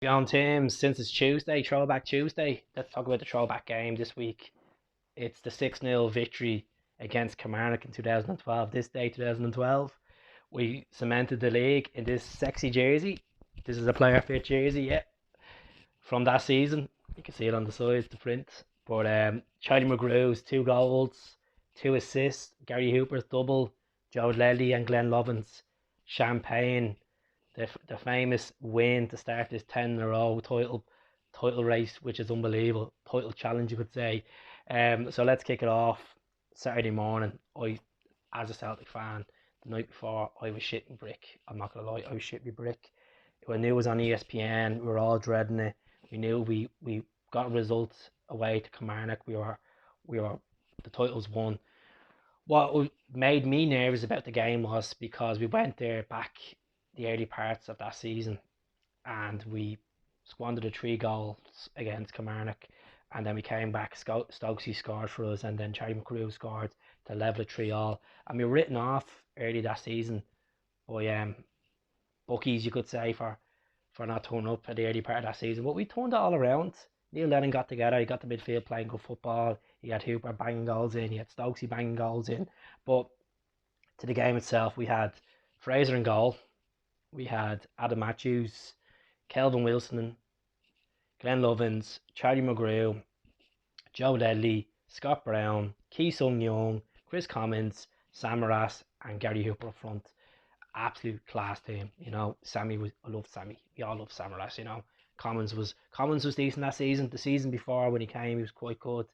On teams since it's Tuesday, Throwback Tuesday. Let's talk about the throwback game this week. It's the 6-0 victory against Kilmarnock in 2012. This day, 2012, we cemented the league in this sexy jersey. This is a player fit jersey, yeah, from that season. You can see it on the sides, the print. But Charlie Mulgrew's 2 goals, 2 assists, Gary Hooper's double, Joe Ledley and Glenn Lovin's champagne, the famous win to start this 10 in a row title race, which is unbelievable. Title challenge, you could say. So let's kick it off. Saturday morning, I, as a Celtic fan, the night before, I was shitting brick. I'm not gonna lie, I was shitting brick. We knew it was on ESPN. We were all dreading it. We knew we got results away to Kilmarnock. We were the titles won. What made me nervous about the game was because we went there back the early parts of that season and we squandered the 3 goals against Kilmarnock, and then we came back. Stokesy scored for us, and then Charlie McCrew scored to level it 3-3, and we were written off early that season by bookies, you could say, for not turning up at the early part of that season. But we turned it all around. Neil Lennon got together. He got the midfield playing good football. He had Hooper banging goals in. He had Stokesy banging goals in. But to the game itself, we had Fraser in goal. We had Adam Matthews, Kelvin Wilson, Glenn Lovins, Charlie Mulgrew, Joe Ledley, Scott Brown, Ki Sung Young, Chris Commons, Samaras, and Gary Hooper up front. Absolute class team. I loved Sammy. We all loved Samaras. Commons was decent that season. The season before, when he came, he was quite good.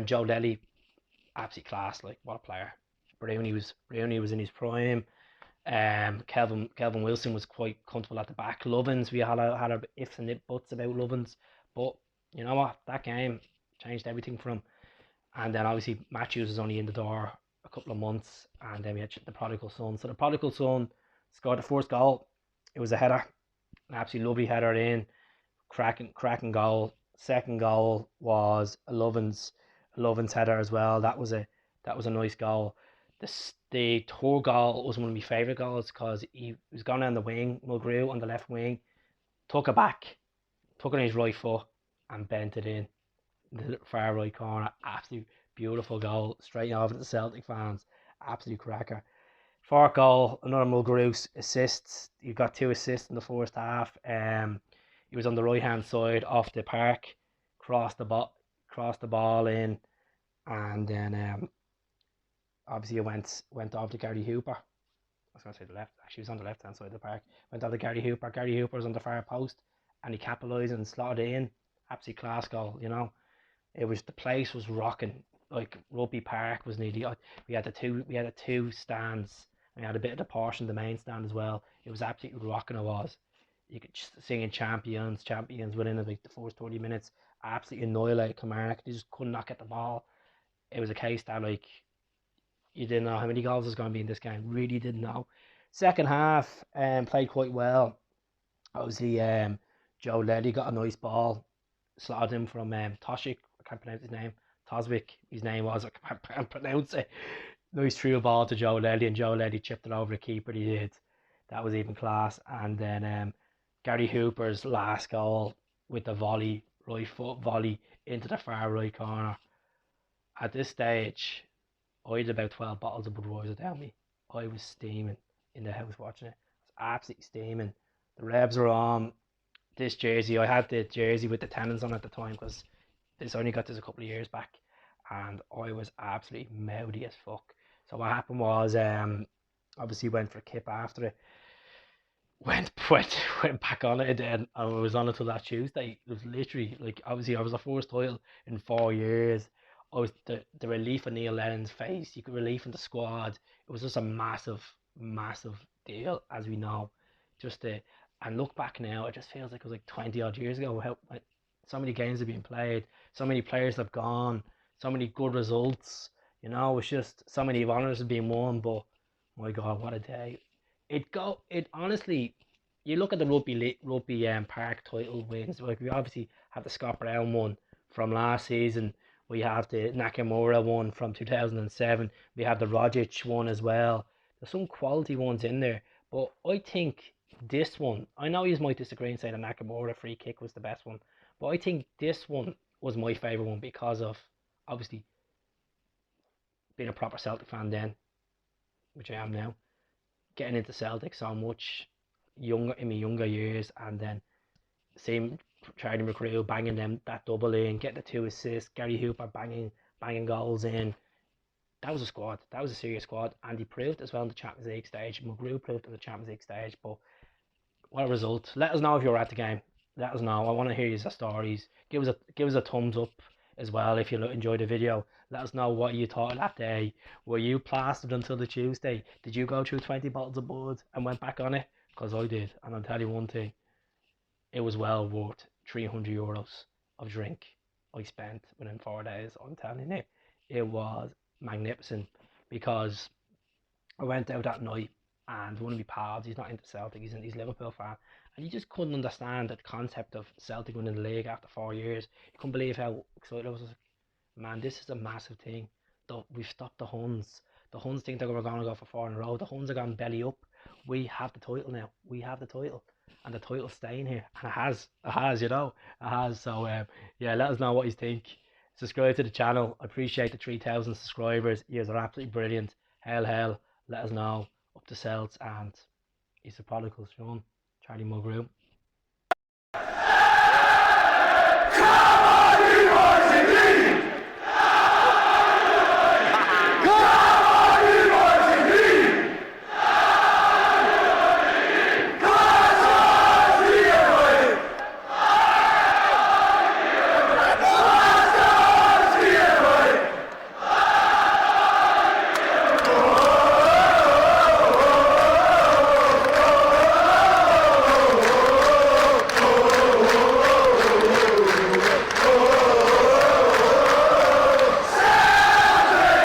Joe Ledley, absolute class. Like, what a player. Brownie was in his prime. Kelvin Wilson was quite comfortable at the back. Lovins, we had our ifs and buts about Lovins, but you know what? That game changed everything for him. And then obviously Matthews was only in the door a couple of months, and then we had the prodigal son. So the prodigal son scored the first goal. It was a header, an absolutely lovely header in, cracking goal. Second goal was a Lovins header as well. That was a nice goal. The tour goal was one of my favourite goals because he was going down the wing, Mulgrew on the left wing, took it back, took it on his right foot, and bent it in the far right corner. Absolute beautiful goal, straight over to the Celtic fans. Absolute cracker. Fourth goal, another Mulgrew assists. He got 2 assists in the first half. He was on the right hand side off the park, crossed the ball in, and then obviously it went off to Gary Hooper. I was going to say the left. Actually, he was on the left hand side of the park. Went off to Gary Hooper. Gary Hooper was on the far post, and he capitalised and slotted it in. Absolute class goal. The place was rocking. Like, Rugby Park was nearly. We had the two stands. We had a bit of the portion of the main stand as well. It was absolutely rocking. It was. You could just singing champions within like the first 30 minutes. Absolutely annihilated Kilmarnock. They just could not get the ball. It was a case that, like, you didn't know how many goals was going to be in this game. Really didn't know. Second half, played quite well. Obviously, Joe Leddy got a nice ball, slotted him from Toshik. I can't pronounce his name. Toswick, his name was. I can't pronounce it. Nice through ball to Joe Leddy, and Joe Leddy chipped it over the keeper. He did. That was even class. And then Gary Hooper's last goal with the volley, right foot volley into the far right corner. At this stage, I had about 12 bottles of Budweiser down me. I was steaming in the house watching it. I was absolutely steaming. The Rebs were on. This jersey, I had the jersey with the tenants on at the time because this only got this a couple of years back, and I was absolutely moody as fuck. So what happened was, obviously went for a kip after it. Went back on it, and I was on it till that Tuesday. It was literally like, obviously I was the first title in 4 years. I was the relief on Neil Lennon's face. You could relief in the squad. It was just a massive, massive deal, as we know. Just to and look back now, it just feels like it was like 20 odd years ago. How like, so many games have been played, so many players have gone, so many good results. It's just so many honours have been won. But my God, what a day! It honestly, you look at the rugby park title wins. Like, we obviously have the Scott Brown one from last season. We have the Nakamura one from 2007. We have the Rogic one as well. There's some quality ones in there, but I think this one, I know you might disagree and say the Nakamura free kick was the best one, but I think this one was my favourite one because of obviously being a proper Celtic fan then, which I am now, getting into Celtic so much younger in my younger years, and then seeing Charlie McCrew banging them that double in, getting the 2 assists, Gary Hooper banging goals in. That was a squad. That was a serious squad, and he proved as well in the Champions League stage. Mulgrew proved in the Champions League stage, but what a result! Let us know if you were at the game. Let us know. I want to hear your stories. Give us a thumbs up as well if you enjoyed the video. Let us know what you thought of that day. Were you plastered until the Tuesday? Did you go through 20 bottles of bud and went back on it? Because I did, and I'll tell you one thing: it was well worth €300 of drink I spent within 4 days. I'm telling you, it was magnificent because I went out that night and one of my pals, he's not into Celtic, he's a Liverpool fan, and he just couldn't understand the concept of Celtic winning the league after 4 years. He couldn't believe how excited I was. Man, this is a massive thing. We've stopped the Huns. The Huns think that we're going to go for 4 in a row. The Huns are going belly up. We have the title now. We have the title. And the title's staying here. And it has. It has, you know. It has. So, yeah, let us know what you think. Subscribe to the channel. I appreciate the 3,000 subscribers. You guys are absolutely brilliant. Hell. Let us know. Up the Celts. And he's the prodigal son, Charlie Mulgrew. Come on,